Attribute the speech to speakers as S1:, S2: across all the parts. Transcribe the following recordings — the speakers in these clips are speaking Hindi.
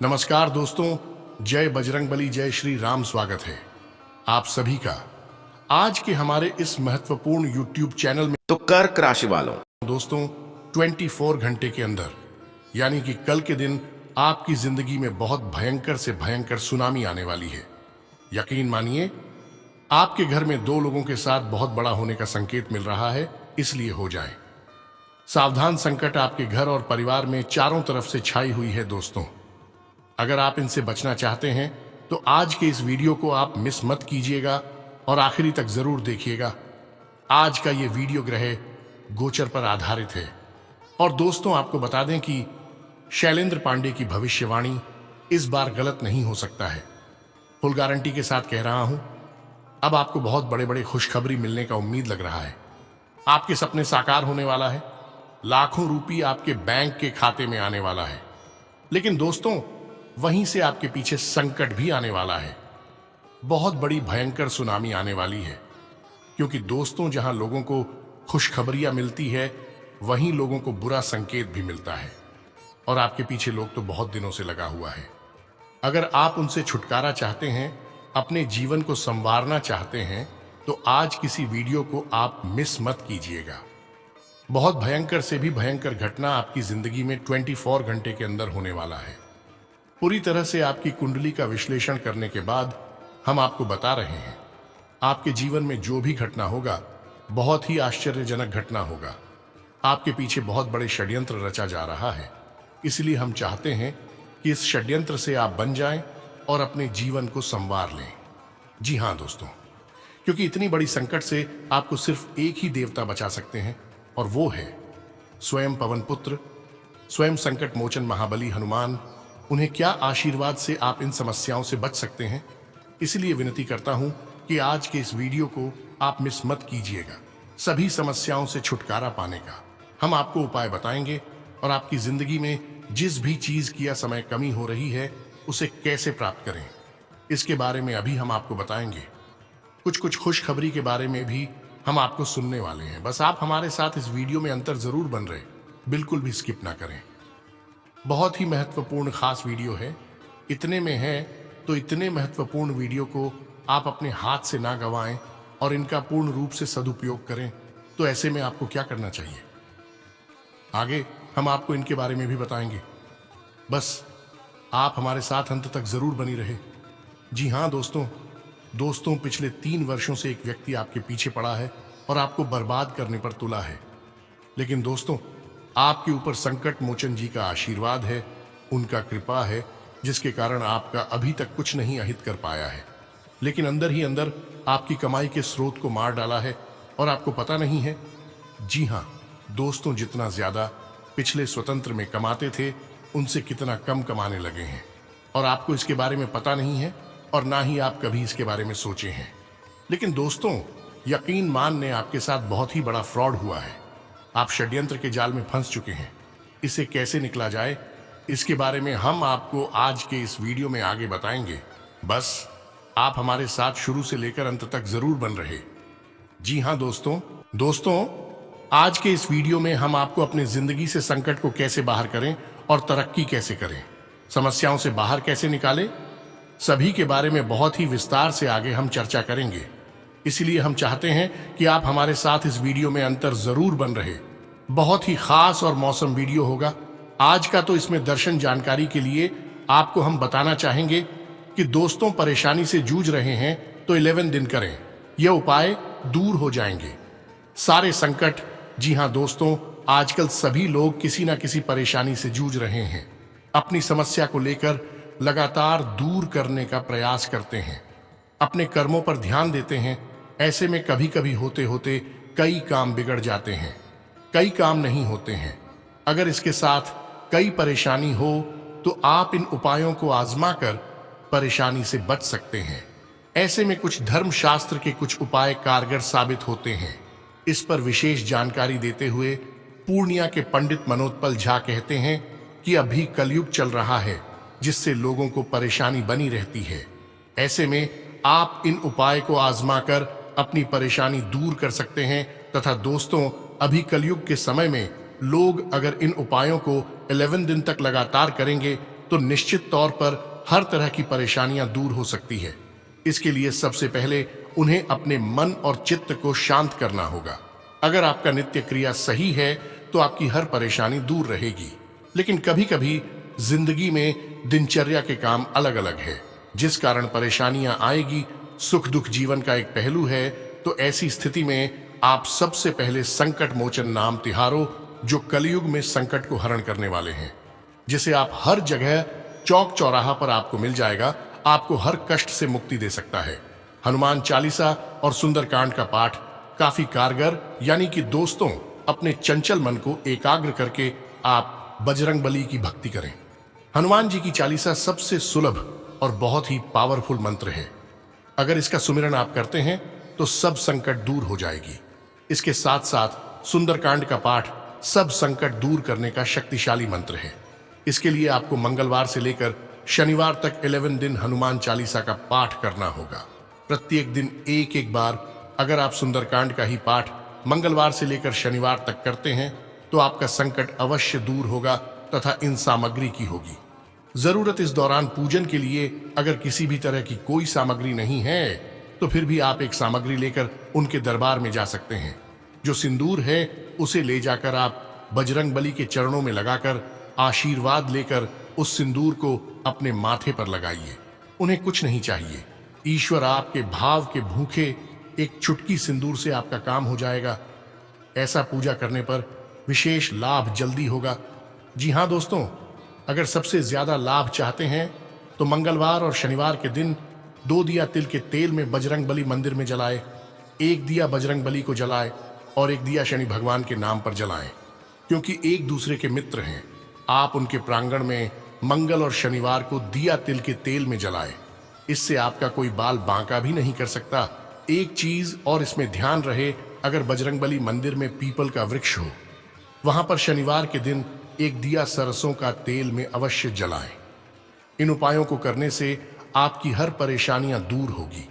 S1: नमस्कार दोस्तों, जय बजरंगबली, जय श्री राम। स्वागत है आप सभी का आज के हमारे इस महत्वपूर्ण YouTube चैनल में।
S2: तो कर्क राशि वालों,
S1: दोस्तों 24 घंटे के अंदर यानी कि कल के दिन आपकी जिंदगी में बहुत भयंकर से भयंकर सुनामी आने वाली है। यकीन मानिए, आपके घर में दो लोगों के साथ बहुत बड़ा होने का संकेत मिल रहा है, इसलिए हो जाए सावधान। संकट आपके घर और परिवार में चारों तरफ से छाई हुई है। दोस्तों, अगर आप इनसे बचना चाहते हैं तो आज के इस वीडियो को आप मिस मत कीजिएगा और आखिरी तक जरूर देखिएगा। आज का ये वीडियो ग्रह गोचर पर आधारित है। और दोस्तों, आपको बता दें कि शैलेंद्र पांडे की भविष्यवाणी इस बार गलत नहीं हो सकता है। फुल गारंटी के साथ कह रहा हूं। अब आपको बहुत बड़े बड़े खुशखबरी मिलने का उम्मीद लग रहा है। आपके सपने साकार होने वाला है। लाखों रुपये आपके बैंक के खाते में आने वाला है। लेकिन दोस्तों, वहीं से आपके पीछे संकट भी आने वाला है। बहुत बड़ी भयंकर सुनामी आने वाली है। क्योंकि दोस्तों, जहां लोगों को खुशखबरियां मिलती है, वहीं लोगों को बुरा संकेत भी मिलता है। और आपके पीछे लोग तो बहुत दिनों से लगा हुआ है। अगर आप उनसे छुटकारा चाहते हैं, अपने जीवन को संवारना चाहते हैं, तो आज किसी वीडियो को आप मिस मत कीजिएगा। बहुत भयंकर से भी भयंकर घटना आपकी जिंदगी में 24 घंटे के अंदर होने वाला है। पूरी तरह से आपकी कुंडली का विश्लेषण करने के बाद हम आपको बता रहे हैं, आपके जीवन में जो भी घटना होगा, बहुत ही आश्चर्यजनक घटना होगा। आपके पीछे बहुत बड़े षड्यंत्र रचा जा रहा है। इसलिए हम चाहते हैं कि इस षड्यंत्र से आप बन जाएं और अपने जीवन को संवार लें। जी हां दोस्तों, क्योंकि इतनी बड़ी संकट से आपको सिर्फ एक ही देवता बचा सकते हैं, और वो है स्वयं पवन पुत्र, स्वयं संकट मोचन महाबली हनुमान। उन्हें क्या आशीर्वाद से आप इन समस्याओं से बच सकते हैं। इसलिए विनती करता हूं कि आज के इस वीडियो को आप मिस मत कीजिएगा। सभी समस्याओं से छुटकारा पाने का हम आपको उपाय बताएंगे, और आपकी जिंदगी में जिस भी चीज की या समय कमी हो रही है, उसे कैसे प्राप्त करें, इसके बारे में अभी हम आपको बताएंगे। कुछ खुशखबरी के बारे में भी हम आपको सुनने वाले हैं। बस आप हमारे साथ इस वीडियो में अंतर जरूर बन रहे, बिल्कुल भी स्किप ना करें। बहुत ही महत्वपूर्ण खास वीडियो है। इतने में है तो इतने महत्वपूर्ण वीडियो को आप अपने हाथ से ना गंवाएं और इनका पूर्ण रूप से सदुपयोग करें। तो ऐसे में आपको क्या करना चाहिए, आगे हम आपको इनके बारे में भी बताएंगे। बस आप हमारे साथ अंत तक जरूर बनी रहे। जी हां दोस्तों, पिछले 3 वर्षों से एक व्यक्ति आपके पीछे पड़ा है और आपको बर्बाद करने पर तुला है। लेकिन दोस्तों, आपके ऊपर संकट मोचन जी का आशीर्वाद है, उनका कृपा है, जिसके कारण आपका अभी तक कुछ नहीं अहित कर पाया है। लेकिन अंदर ही अंदर आपकी कमाई के स्रोत को मार डाला है और आपको पता नहीं है। जी हां दोस्तों, जितना ज्यादा पिछले स्वतंत्र में कमाते थे, उनसे कितना कम कमाने लगे हैं, और आपको इसके बारे में पता नहीं है, और ना ही आप कभी इसके बारे में सोचे हैं। लेकिन दोस्तों, यकीन मानने आपके साथ बहुत ही बड़ा फ्रॉड हुआ है। आप षड्यंत्र के जाल में फंस चुके हैं। इससे कैसे निकला जाए, इसके बारे में हम आपको आज के इस वीडियो में आगे बताएंगे। बस आप हमारे साथ शुरू से लेकर अंत तक जरूर बन रहे। जी हां दोस्तों, आज के इस वीडियो में हम आपको अपनी जिंदगी से संकट को कैसे बाहर करें और तरक्की कैसे करें, समस्याओं से बाहर कैसे निकालें, सभी के बारे में बहुत ही विस्तार से आगे हम चर्चा करेंगे। इसलिए हम चाहते हैं कि आप हमारे साथ इस वीडियो में अंतर जरूर बन रहे। बहुत ही खास और मौसम वीडियो होगा आज का। तो इसमें दर्शन जानकारी के लिए आपको हम बताना चाहेंगे कि दोस्तों, परेशानी से जूझ रहे हैं तो 11 दिन करें, यह उपाय दूर हो जाएंगे सारे संकट। जी हां दोस्तों, आजकल सभी लोग किसी ना किसी परेशानी से जूझ रहे हैं। अपनी समस्या को लेकर लगातार दूर करने का प्रयास करते हैं, अपने कर्मों पर ध्यान देते हैं। ऐसे में कभी कभी होते होते कई काम बिगड़ जाते हैं, कई काम नहीं होते हैं। अगर इसके साथ कई परेशानी हो तो आप इन उपायों को आजमा कर परेशानी से बच सकते हैं। ऐसे में कुछ धर्मशास्त्र के कुछ उपाय कारगर साबित होते हैं। इस पर विशेष जानकारी देते हुए पूर्णिया के पंडित मनोत्पल झा कहते हैं कि अभी कलयुग चल रहा है, जिससे लोगों को परेशानी बनी रहती है। ऐसे में आप इन उपाय को आजमा कर अपनी परेशानी दूर कर सकते हैं। तथा दोस्तों, अभी कलयुग के समय में लोग अगर इन उपायों को 11 दिन तक लगातार करेंगे तो निश्चित तौर पर हर तरह की परेशानियां दूर हो सकती है। इसके लिए सबसे पहले उन्हें अपने मन और चित्त को शांत करना होगा। अगर आपका नित्य क्रिया सही है तो आपकी हर परेशानी दूर रहेगी। लेकिन कभी कभी जिंदगी में दिनचर्या के काम अलग अलग है, जिस कारण परेशानियां आएगी। सुख दुख जीवन का एक पहलू है, तो ऐसी स्थिति में आप सबसे पहले संकट मोचन नाम तिहारो, जो कलयुग में संकट को हरण करने वाले हैं, जिसे आप हर जगह चौक चौराहा पर आपको मिल जाएगा, आपको हर कष्ट से मुक्ति दे सकता है। हनुमान चालीसा और सुंदरकांड का पाठ काफी कारगर, यानी कि दोस्तों, अपने चंचल मन को एकाग्र करके आप बजरंग बली की भक्ति करें। हनुमान जी की चालीसा सबसे सुलभ और बहुत ही पावरफुल मंत्र है। अगर इसका सुमिरन आप करते हैं तो सब संकट दूर हो जाएगी। इसके साथ साथ सुंदरकांड का पाठ सब संकट दूर करने का शक्तिशाली मंत्र है। इसके लिए आपको मंगलवार से लेकर शनिवार तक 11 दिन हनुमान चालीसा का पाठ करना होगा। प्रत्येक दिन एक एक बार अगर आप सुंदरकांड का ही पाठ मंगलवार से लेकर शनिवार तक करते हैं तो आपका संकट अवश्य दूर होगा तथा इन सामग्री की होगी जरूरत। इस दौरान पूजन के लिए अगर किसी भी तरह की कोई सामग्री नहीं है तो फिर भी आप एक सामग्री लेकर उनके दरबार में जा सकते हैं। जो सिंदूर है उसे ले जाकर आप बजरंग बली के चरणों में लगाकर आशीर्वाद लेकर उस सिंदूर को अपने माथे पर लगाइए। उन्हें कुछ नहीं चाहिए, ईश्वर आपके भाव के भूखे एक चुटकी सिंदूर से आपका काम हो जाएगा। ऐसा पूजा करने पर विशेष लाभ जल्दी होगा। जी हाँ दोस्तों, अगर सबसे ज्यादा लाभ चाहते हैं तो मंगलवार और शनिवार के दिन 2 दिया तिल के तेल में बजरंग बली मंदिर में जलाए, 1 दिया बजरंग बली को जलाए और 1 दिया शनि भगवान के नाम पर जलाएं, क्योंकि एक दूसरे के मित्र हैं। आप उनके प्रांगण में मंगल और शनिवार को दिया तिल के तेल में जलाएं। इससे आपका कोई बाल बांका भी नहीं कर सकता। एक चीज और इसमें ध्यान रहे, अगर बजरंगबली मंदिर में पीपल का वृक्ष हो, वहां पर शनिवार के दिन 1 दिया सरसों का तेल में अवश्य जलाएं। इन उपायों को करने से आपकी हर परेशानियां दूर होगी।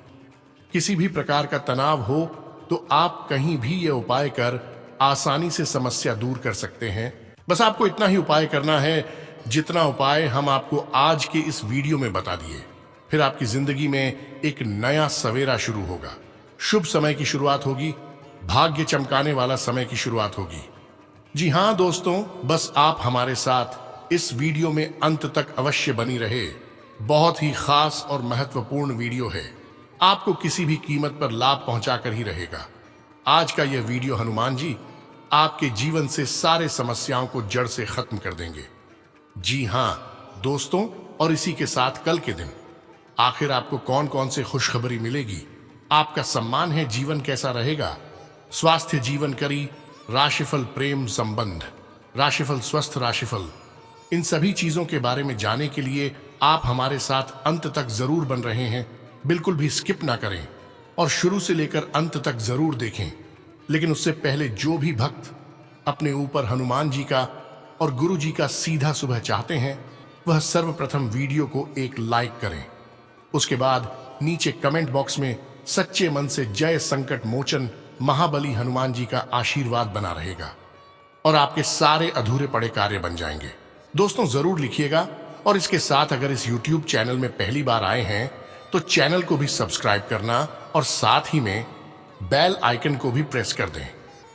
S1: किसी भी प्रकार का तनाव हो तो आप कहीं भी ये उपाय कर आसानी से समस्या दूर कर सकते हैं। बस आपको इतना ही उपाय करना है जितना उपाय हम आपको आज के इस वीडियो में बता दिए। फिर आपकी जिंदगी में एक नया सवेरा शुरू होगा, शुभ समय की शुरुआत होगी, भाग्य चमकाने वाला समय की शुरुआत होगी। जी हाँ दोस्तों, बस आप हमारे साथ इस वीडियो में अंत तक अवश्य बनी रहे। बहुत ही खास और महत्वपूर्ण वीडियो है, आपको किसी भी कीमत पर लाभ पहुंचाकर ही रहेगा। आज का यह वीडियो हनुमान जी आपके जीवन से सारे समस्याओं को जड़ से खत्म कर देंगे। जी हाँ दोस्तों, और इसी के साथ कल के दिन आखिर आपको कौन कौन से खुशखबरी मिलेगी, आपका सम्मान है, जीवन कैसा रहेगा, स्वास्थ्य जीवन करी, राशिफल प्रेम संबंध, राशिफल स्वस्थ राशिफल, इन सभी चीजों के बारे में जानने के लिए आप हमारे साथ अंत तक जरूर बन रहे हैं। बिल्कुल भी स्किप ना करें और शुरू से लेकर अंत तक जरूर देखें। लेकिन उससे पहले जो भी भक्त अपने ऊपर हनुमान जी का और गुरु जी का सीधा शुभ चाहते हैं, वह सर्वप्रथम वीडियो को एक लाइक करें। उसके बाद नीचे कमेंट बॉक्स में सच्चे मन से जय संकट मोचन महाबली हनुमान जी का आशीर्वाद बना रहेगा और आपके सारे अधूरे पड़े कार्य बन जाएंगे। दोस्तों जरूर लिखिएगा, और इसके साथ अगर इस YouTube चैनल में पहली बार आए हैं तो चैनल को भी सब्सक्राइब करना और साथ ही में बेल आइकन को भी प्रेस कर दें,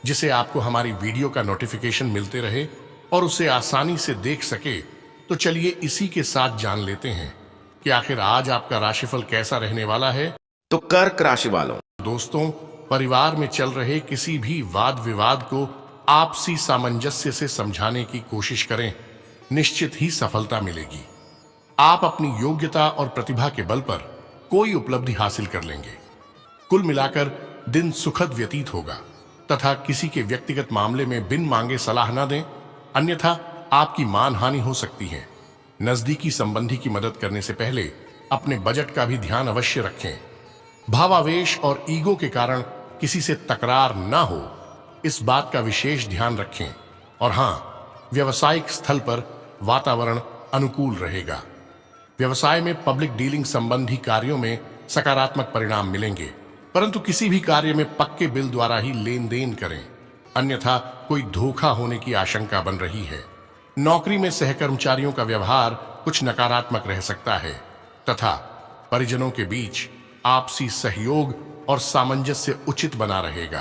S1: जिससे आपको हमारी वीडियो का नोटिफिकेशन मिलते रहे और उसे आसानी से देख सके। तो चलिए इसी के साथ जान लेते हैं कि आखिर आज आपका राशिफल कैसा रहने वाला है।
S2: तो कर्क राशि वालों,
S1: दोस्तों, परिवार में चल रहे किसी भी वाद विवाद को आपसी सामंजस्य से समझाने की कोशिश करें, निश्चित ही सफलता मिलेगी। आप अपनी योग्यता और प्रतिभा के बल पर कोई उपलब्धि हासिल कर लेंगे। कुल मिलाकर दिन सुखद व्यतीत होगा तथा किसी के व्यक्तिगत मामले में बिन मांगे सलाह न दें, अन्यथा आपकी मानहानि हो सकती है। नजदीकी संबंधी की मदद करने से पहले अपने बजट का भी ध्यान अवश्य रखें। भावावेश और ईगो के कारण किसी से तकरार ना हो, इस बात का विशेष ध्यान रखें। और हाँ, व्यवसायिक स्थल पर वातावरण अनुकूल रहेगा। व्यवसाय में पब्लिक डीलिंग संबंधी कार्यों में सकारात्मक परिणाम मिलेंगे, परंतु किसी भी कार्य में पक्के बिल द्वारा ही लेन देन करें, अन्यथा कोई धोखा होने की आशंका बन रही है। नौकरी में सहकर्मचारियों का व्यवहार कुछ नकारात्मक रह सकता है तथा परिजनों के बीच आपसी सहयोग और सामंजस्य उचित बना रहेगा।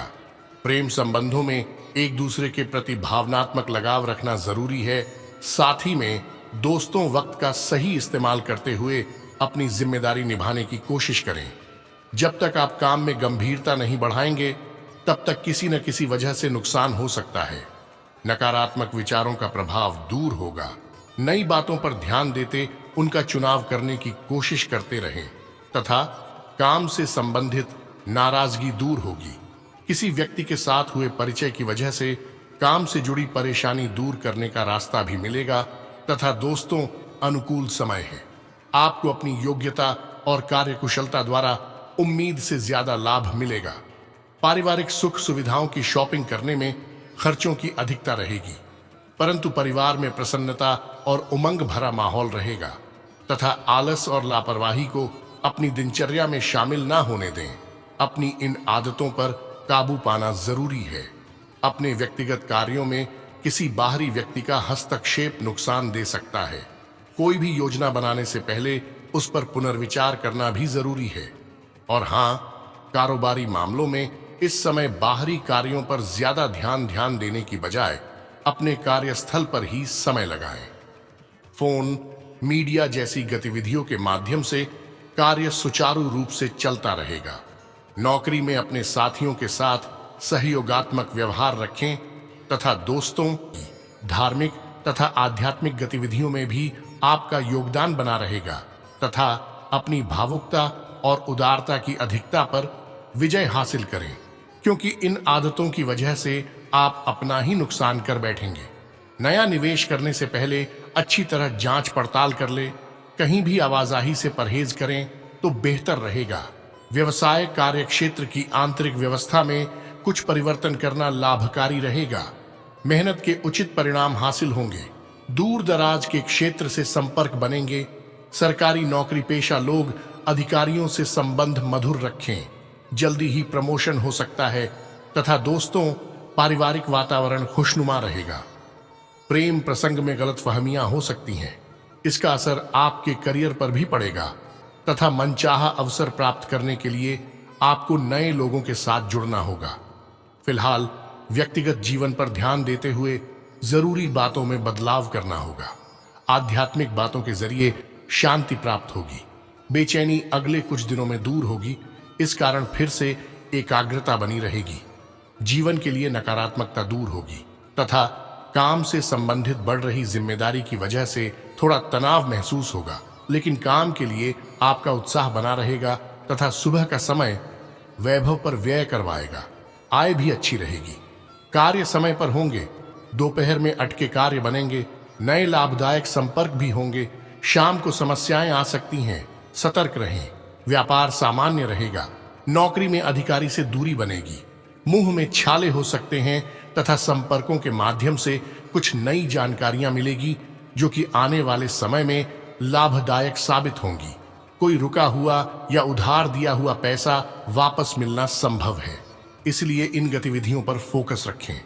S1: प्रेम संबंधों में एक दूसरे के प्रति भावनात्मक लगाव रखना जरूरी है। साथ ही में दोस्तों, वक्त का सही इस्तेमाल करते हुए अपनी जिम्मेदारी निभाने की कोशिश करें। जब तक आप काम में गंभीरता नहीं बढ़ाएंगे, तब तक किसी न किसी वजह से नुकसान हो सकता है। नकारात्मक विचारों का प्रभाव दूर होगा। नई बातों पर ध्यान देते उनका चुनाव करने की कोशिश करते रहें तथा काम से संबंधित नाराजगी दूर होगी। किसी व्यक्ति के साथ हुए परिचय की वजह से काम से जुड़ी परेशानी दूर करने का रास्ता भी मिलेगा तथा दोस्तों, अनुकूल समय है। आपको अपनी योग्यता और कार्यकुशलता द्वारा उम्मीद से ज्यादा लाभ मिलेगा। पारिवारिक सुख सुविधाओं की शॉपिंग करने में खर्चों की अधिकता रहेगी, परंतु परिवार में प्रसन्नता और उमंग भरा माहौल रहेगा तथा आलस और लापरवाही को अपनी दिनचर्या में शामिल ना होने दें। अपनी इन आदतों पर काबू पाना जरूरी है। अपने व्यक्तिगत कार्यों में किसी बाहरी व्यक्ति का हस्तक्षेप नुकसान दे सकता है। कोई भी योजना बनाने से पहले उस पर पुनर्विचार करना भी जरूरी है। और हाँ, कारोबारी मामलों में इस समय बाहरी कार्यों पर ज्यादा ध्यान देने की बजाय अपने कार्यस्थल पर ही समय लगाएं। फोन, मीडिया जैसी गतिविधियों के माध्यम से कार्य सुचारू रूप से चलता रहेगा। नौकरी में अपने साथियों के साथ सहयोगात्मक व्यवहार रखें तथा दोस्तों की धार्मिक तथा आध्यात्मिक गतिविधियों में भी आपका योगदान बना रहेगा तथा अपनी भावुकता और उदारता की अधिकता पर विजय हासिल करें, क्योंकि इन आदतों की वजह से आप अपना ही नुकसान कर बैठेंगे। नया निवेश करने से पहले अच्छी तरह जांच पड़ताल कर ले। कहीं भी आवाजाही से परहेज करें तो बेहतर रहेगा। व्यवसाय कार्य क्षेत्र की आंतरिक व्यवस्था में कुछ परिवर्तन करना लाभकारी रहेगा। मेहनत के उचित परिणाम हासिल होंगे। दूर दराज के क्षेत्र से संपर्क बनेंगे। सरकारी नौकरी पेशा लोग अधिकारियों से संबंध मधुर रखें। जल्दी ही प्रमोशन हो सकता है तथा दोस्तों, पारिवारिक वातावरण खुशनुमा रहेगा। प्रेम प्रसंग में गलतफहमियां हो सकती हैं। इसका असर आपके करियर पर भी पड़ेगा तथा मनचाहा अवसर प्राप्त करने के लिए आपको नए लोगों के साथ जुड़ना होगा। फिलहाल व्यक्तिगत जीवन पर ध्यान देते हुए जरूरी बातों में बदलाव करना होगा। आध्यात्मिक बातों के जरिए शांति प्राप्त होगी। बेचैनी अगले कुछ दिनों में दूर होगी। इस कारण फिर से एकाग्रता बनी रहेगी। जीवन के लिए नकारात्मकता दूर होगी तथा काम से संबंधित बढ़ रही जिम्मेदारी की वजह से थोड़ा तनाव महसूस होगा, लेकिन काम के लिए आपका उत्साह बना रहेगा तथा सुबह का समय वैभव पर व्यय करवाएगा। आय भी अच्छी रहेगी। कार्य समय पर होंगे। दोपहर में अटके कार्य बनेंगे। नए लाभदायक संपर्क भी होंगे। शाम को समस्याएं आ सकती हैं, सतर्क रहें। व्यापार सामान्य रहेगा। नौकरी में अधिकारी से दूरी बनेगी। मुंह में छाले हो सकते हैं तथा संपर्कों के माध्यम से कुछ नई जानकारियां मिलेगी जो कि आने वाले समय में लाभदायक साबित होंगी। कोई रुका हुआ या उधार दिया हुआ पैसा वापस मिलना संभव है, इसलिए इन गतिविधियों पर फोकस रखें।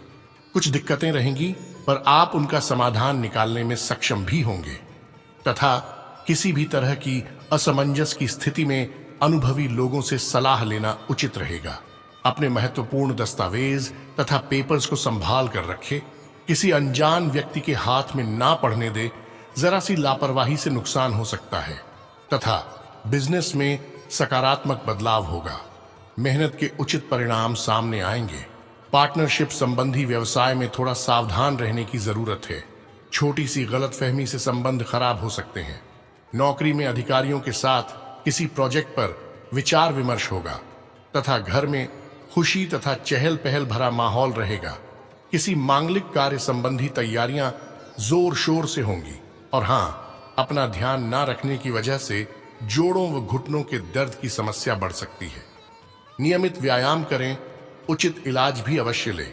S1: कुछ दिक्कतें रहेंगी, पर आप उनका समाधान निकालने में सक्षम भी होंगे तथा किसी भी तरह की असमंजस की स्थिति में अनुभवी लोगों से सलाह लेना उचित रहेगा। अपने महत्वपूर्ण दस्तावेज तथा पेपर्स को संभाल कर रखें। किसी अनजान व्यक्ति के हाथ में ना पड़ने दे। जरा सी लापरवाही से नुकसान हो सकता है तथा बिजनेस में सकारात्मक बदलाव होगा। मेहनत के उचित परिणाम सामने आएंगे। पार्टनरशिप संबंधी व्यवसाय में थोड़ा सावधान रहने की जरूरत है। छोटी सी गलतफहमी से संबंध खराब हो सकते हैं। नौकरी में अधिकारियों के साथ किसी प्रोजेक्ट पर विचार विमर्श होगा तथा घर में खुशी तथा चहल पहल भरा माहौल रहेगा। किसी मांगलिक कार्य संबंधी तैयारियां जोर शोर से होंगी। और हाँ, अपना ध्यान ना रखने की वजह से जोड़ों व घुटनों के दर्द की समस्या बढ़ सकती है। नियमित व्यायाम करें। उचित इलाज भी अवश्य लें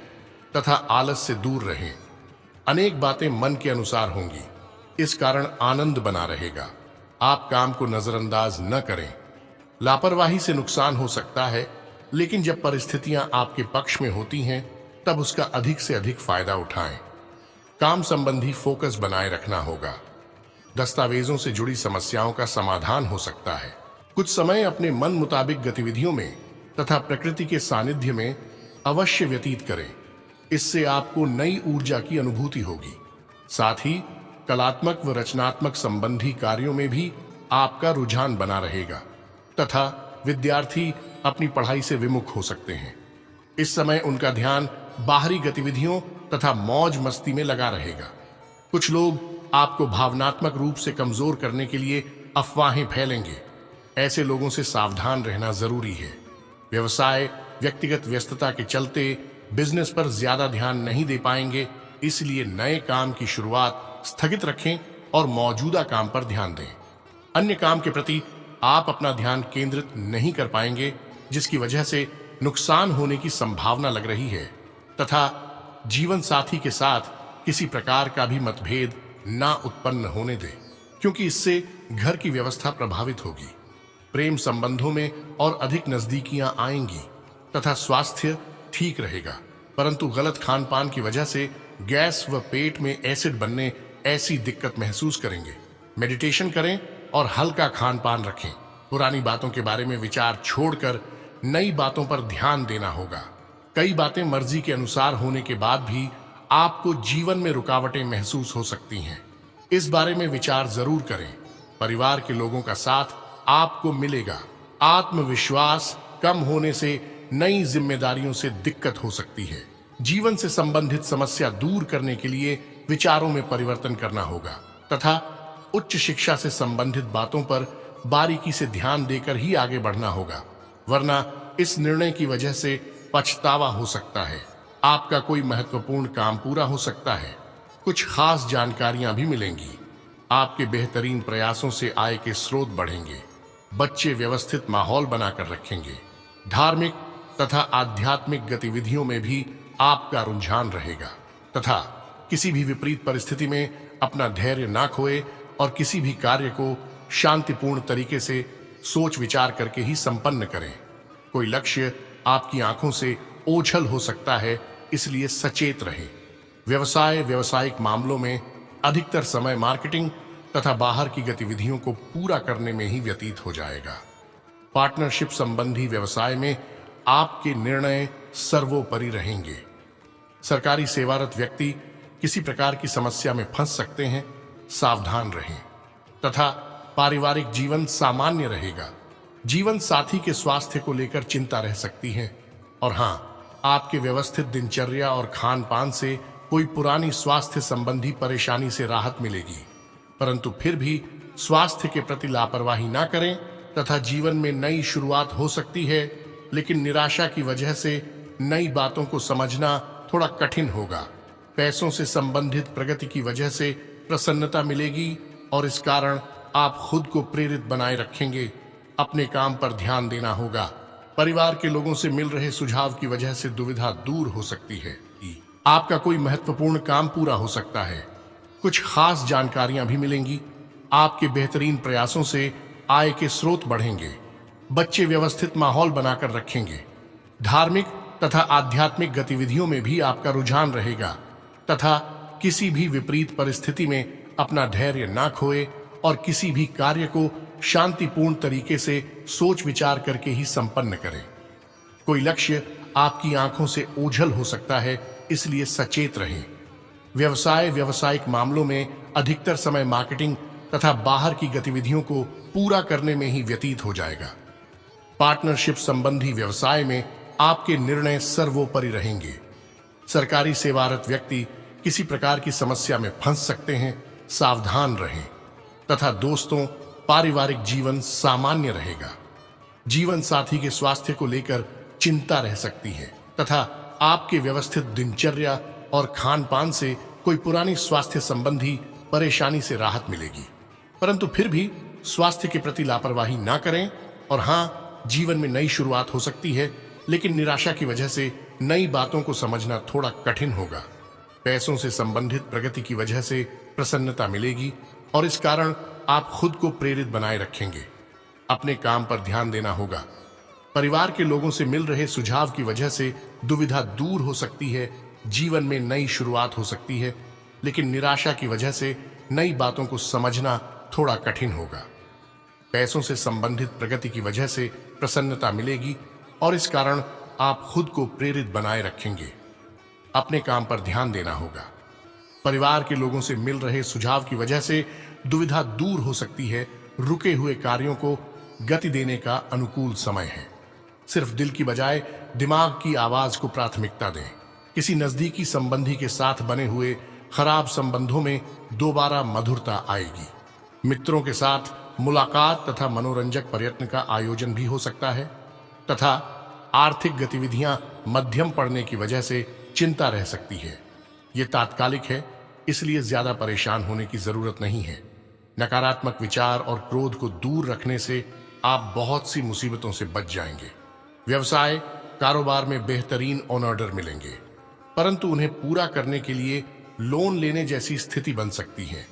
S1: तथा आलस से दूर रहें। अनेक बातें मन के अनुसार होंगी, इस कारण आनंद बना रहेगा। आप काम को नजरअंदाज न करें। लापरवाही से नुकसान हो सकता है, लेकिन जब परिस्थितियां आपके पक्ष में होती हैं तब उसका अधिक से अधिक फायदा उठाएं। काम संबंधी फोकस बनाए रखना होगा। दस्तावेजों से जुड़ी समस्याओं का समाधान हो सकता है। कुछ समय अपने मन मुताबिक गतिविधियों में तथा प्रकृति के सानिध्य में अवश्य व्यतीत करें। इससे आपको नई ऊर्जा की अनुभूति होगी। साथ ही कलात्मक व रचनात्मक संबंधी कार्यों में भी आपका रुझान बना रहेगा तथा विद्यार्थी अपनी पढ़ाई से विमुख हो सकते हैं। इस समय उनका ध्यान बाहरी गतिविधियों तथा मौज मस्ती में लगा रहेगा। कुछ लोग आपको भावनात्मक रूप से कमजोर करने के लिए अफवाहें फैलेंगे। ऐसे लोगों से सावधान रहना जरूरी है। व्यवसाय व्यक्तिगत व्यस्तता के चलते बिजनेस पर ज्यादा ध्यान नहीं दे पाएंगे, इसलिए नए काम की शुरुआत स्थगित रखें और मौजूदा काम पर ध्यान दें। अन्य काम के प्रति आप अपना ध्यान केंद्रित नहीं कर पाएंगे, जिसकी वजह से नुकसान होने की संभावना लग रही है तथा जीवन साथी के साथ किसी प्रकार का भी मतभेद ना उत्पन्न होने दें, क्योंकि इससे घर की व्यवस्था प्रभावित होगी। प्रेम संबंधों में और अधिक नजदीकियां आएंगी तथा स्वास्थ्य ठीक रहेगा, परंतु गलत खान पान की वजह से गैस व पेट में एसिड बनने ऐसी दिक्कत महसूस करेंगे। मेडिटेशन करें और हल्का खान पान रखें। पुरानी बातों के बारे में विचार छोड़कर नई बातों पर ध्यान देना होगा। कई बातें मर्जी के अनुसार होने के बाद भी आपको जीवन में रुकावटें महसूस हो सकती हैं। इस बारे में विचार जरूर करें। परिवार के लोगों का साथ आपको मिलेगा। आत्मविश्वास कम होने से नई जिम्मेदारियों से दिक्कत हो सकती है। जीवन से संबंधित समस्या दूर करने के लिए विचारों में परिवर्तन करना होगा तथा उच्च शिक्षा से संबंधित बातों पर बारीकी से ध्यान देकर ही आगे बढ़ना होगा, वरना इस निर्णय की वजह से पछतावा हो सकता है। आपका कोई महत्वपूर्ण काम पूरा हो सकता है। कुछ खास जानकारियां भी मिलेंगी। आपके बेहतरीन प्रयासों से आय के स्रोत बढ़ेंगे। बच्चे व्यवस्थित माहौल बनाकर रखेंगे। धार्मिक तथा आध्यात्मिक गतिविधियों में भी आपका रुझान रहेगा तथा किसी भी विपरीत परिस्थिति में अपना धैर्य ना खोए और किसी भी कार्य को शांतिपूर्ण तरीके से सोच विचार करके ही संपन्न करें। कोई लक्ष्य आपकी आंखों से ओझल हो सकता है, इसलिए सचेत रहें। व्यावसायिक मामलों में अधिकतर समय मार्केटिंग तथा बाहर की गतिविधियों को पूरा करने में ही व्यतीत हो जाएगा। पार्टनरशिप संबंधी व्यवसाय में आपके निर्णय सर्वोपरि रहेंगे। सरकारी सेवारत व्यक्ति किसी प्रकार की समस्या में फंस सकते हैं, सावधान रहें तथा पारिवारिक जीवन सामान्य रहेगा। जीवन साथी के स्वास्थ्य को लेकर चिंता रह सकती है और हाँ, आपके व्यवस्थित दिनचर्या और खान पान से कोई पुरानी स्वास्थ्य संबंधी परेशानी से राहत मिलेगी, परंतु फिर भी स्वास्थ्य के प्रति लापरवाही ना करें तथा जीवन में नई शुरुआत हो सकती है, लेकिन निराशा की वजह से नई बातों को समझना थोड़ा कठिन होगा। पैसों से संबंधित प्रगति की वजह से प्रसन्नता मिलेगी और इस कारण आप खुद को प्रेरित बनाए रखेंगे। अपने काम पर ध्यान देना होगा। परिवार के लोगों से मिल रहे सुझाव की वजह से दुविधा दूर हो सकती है। आपका कोई महत्वपूर्ण काम पूरा हो सकता है। कुछ खास जानकारियां भी मिलेंगी। आपके बेहतरीन प्रयासों से आय के स्रोत बढ़ेंगे। बच्चे व्यवस्थित माहौल बनाकर रखेंगे। धार्मिक तथा आध्यात्मिक गतिविधियों में भी आपका रुझान रहेगा तथा किसी भी विपरीत परिस्थिति में अपना धैर्य ना खोए और किसी भी कार्य को शांतिपूर्ण तरीके से सोच विचार करके ही संपन्न करें। कोई लक्ष्य आपकी आंखों से ओझल हो सकता है, इसलिए सचेत रहें। व्यावसायिक मामलों में अधिकतर समय मार्केटिंग तथा बाहर की गतिविधियों को पूरा करने में ही व्यतीत हो जाएगा। पार्टनरशिप संबंधी व्यवसाय में आपके निर्णय सर्वोपरि रहेंगे। सरकारी सेवारत व्यक्ति किसी प्रकार की समस्या में फंस सकते हैं, सावधान रहें तथा दोस्तों, पारिवारिक जीवन सामान्य रहेगा। जीवन साथी के स्वास्थ्य को लेकर चिंता रह सकती है तथा आपके व्यवस्थित दिनचर्या और खान पान से कोई पुरानी स्वास्थ्य संबंधी परेशानी से राहत मिलेगी, परंतु फिर भी स्वास्थ्य के प्रति लापरवाही ना करें और हाँ, जीवन में नई शुरुआत हो सकती है, लेकिन निराशा की वजह से नई बातों को समझना थोड़ा कठिन होगा। पैसों से संबंधित प्रगति की वजह से प्रसन्नता मिलेगी और इस कारण आप खुद को प्रेरित बनाए रखेंगे। अपने काम पर ध्यान देना होगा। परिवार के लोगों से मिल रहे सुझाव की वजह से दुविधा दूर हो सकती है। जीवन में नई शुरुआत हो सकती है, लेकिन निराशा की वजह से नई बातों को समझना थोड़ा कठिन होगा। पैसों से संबंधित प्रगति की वजह से प्रसन्नता मिलेगी और इस कारण आप खुद को प्रेरित बनाए रखेंगे। अपने काम पर ध्यान देना होगा। परिवार के लोगों से मिल रहे सुझाव की वजह से दुविधा दूर हो सकती है। रुके हुए कार्यों को गति देने का अनुकूल समय है। सिर्फ दिल की बजाय दिमाग की आवाज को प्राथमिकता दें। किसी नजदीकी संबंधी के साथ बने हुए खराब संबंधों में दोबारा मधुरता आएगी। मित्रों के साथ मुलाकात तथा मनोरंजक प्रयत्न का आयोजन भी हो सकता है तथा आर्थिक गतिविधियां मध्यम पड़ने की वजह से चिंता रह सकती है। ये तात्कालिक है, इसलिए ज्यादा परेशान होने की जरूरत नहीं है। नकारात्मक विचार और क्रोध को दूर रखने से आप बहुत सी मुसीबतों से बच जाएंगे। व्यवसाय कारोबार में बेहतरीन ऑन ऑर्डर मिलेंगे, परंतु उन्हें पूरा करने के लिए लोन लेने जैसी स्थिति बन सकती है।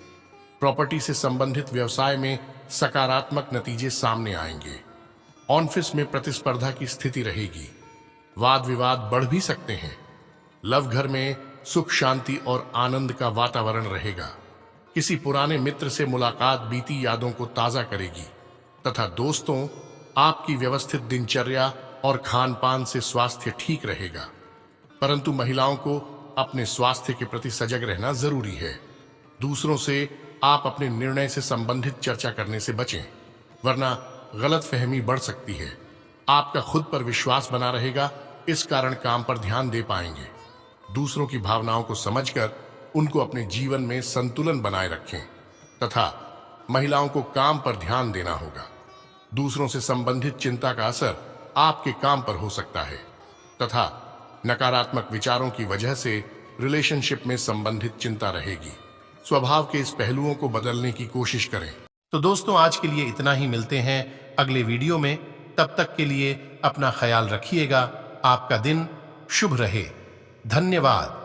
S1: प्रॉपर्टी से संबंधित व्यवसाय में सकारात्मक नतीजे सामने आएंगे। ऑफिस में प्रतिस्पर्धा की स्थिति रहेगी। वाद विवाद बढ़ भी सकते हैं। लव घर में सुख शांति और आनंद का वातावरण रहेगा। किसी पुराने मित्र से मुलाकात बीती यादों को ताजा करेगी तथा दोस्तों, आपकी व्यवस्थित दिनचर्या और खान पान से स्वास्थ्य ठीक रहेगा। परंतु महिलाओं को अपने स्वास्थ्य के प्रति सजग रहना जरूरी है। दूसरों से आप अपने निर्णय से संबंधित चर्चा करने से बचें, वरना गलतफहमी बढ़ सकती है। आपका खुद पर विश्वास बना रहेगा, इस कारण काम पर ध्यान दे पाएंगे। दूसरों की भावनाओं को समझकर उनको अपने जीवन में संतुलन बनाए रखें तथा महिलाओं को काम पर ध्यान देना होगा। दूसरों से संबंधित चिंता का असर आपके काम पर हो सकता है तथा नकारात्मक विचारों की वजह से रिलेशनशिप में संबंधित चिंता रहेगी। स्वभाव के इस पहलुओं को बदलने की कोशिश करें। तो दोस्तों, आज के लिए इतना ही। मिलते हैं अगले वीडियो में। तब तक के लिए अपना ख्याल रखिएगा। आपका दिन शुभ रहे। धन्यवाद।